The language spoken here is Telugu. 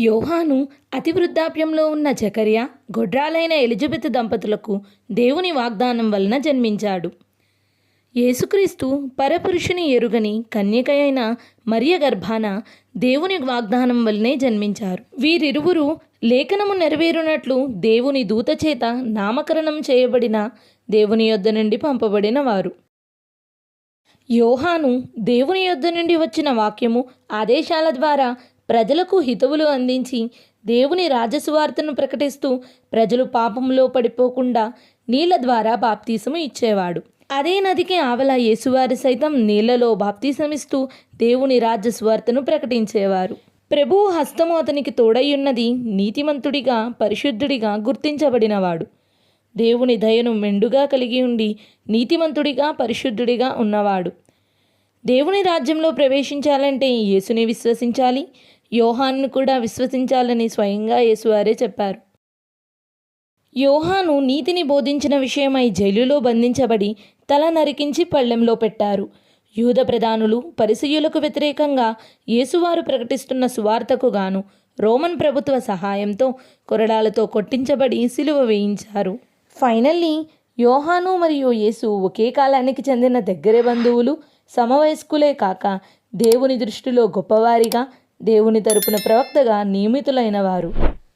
యోహాను అతి వృద్ధాప్యంలో ఉన్న జకర్యా, గొడ్రాలైన ఎలిజబెత్ దంపతులకు దేవుని వాగ్దానం వలన జన్మించాడు. యేసుక్రీస్తు పరపురుషుని ఎరుగని కన్యకయైన మరియ గర్భాన దేవుని వాగ్దానం వల్లనే జన్మించారు. వీరిరువురు లేఖనము నెరవేరునట్లు దేవుని దూత చేత నామకరణం చేయబడిన దేవుని యొద్ద నుండి పంపబడిన వారు. యోహాను దేవుని యొద్ద నుండి వచ్చిన వాక్యము, ఆదేశాల ద్వారా ప్రజలకు హితవులు అందించి దేవుని రాజసువార్తను ప్రకటిస్తూ ప్రజలు పాపంలో పడిపోకుండా నీళ్ల ద్వారా బాప్తీసము ఇచ్చేవాడు. అదే నదికి ఆవల యేసువారి సైతం నీళ్లలో బాప్తీసమిస్తూ దేవుని రాజ్యసువార్తను ప్రకటించేవారు. ప్రభువు హస్తము అతనికి తోడయ్యున్నది. నీతిమంతుడిగా పరిశుద్ధుడిగా గుర్తించబడినవాడు. దేవుని దయను మెండుగా కలిగి ఉండి నీతిమంతుడిగా పరిశుద్ధుడిగా ఉన్నవాడు. దేవుని రాజ్యంలో ప్రవేశించాలంటే యేసుని విశ్వసించాలి, యోహాను కూడా విశ్వసించాలని స్వయంగా యేసువారే చెప్పారు. యోహాను నీతిని బోధించిన విషయమై జైలులో బంధించబడి తల నరికించి పళ్ళెంలో పెట్టారు. యూద ప్రధానులు పరిసయ్యులకు వ్యతిరేకంగా యేసువారు ప్రకటిస్తున్న సువార్తకు గాను రోమన్ ప్రభుత్వ సహాయంతో కొరడాలతో కొట్టించబడి సిలువ వేయించారు. ఫైనల్లీ యోహాను మరియు యేసు ఒకే కాలానికి చెందిన దగ్గర బంధువులు, సమవయస్కులే కాక దేవుని దృష్టిలో గొప్పవారిగా, దేవుని తరపున ప్రవక్తగా నియమితులైన వారు.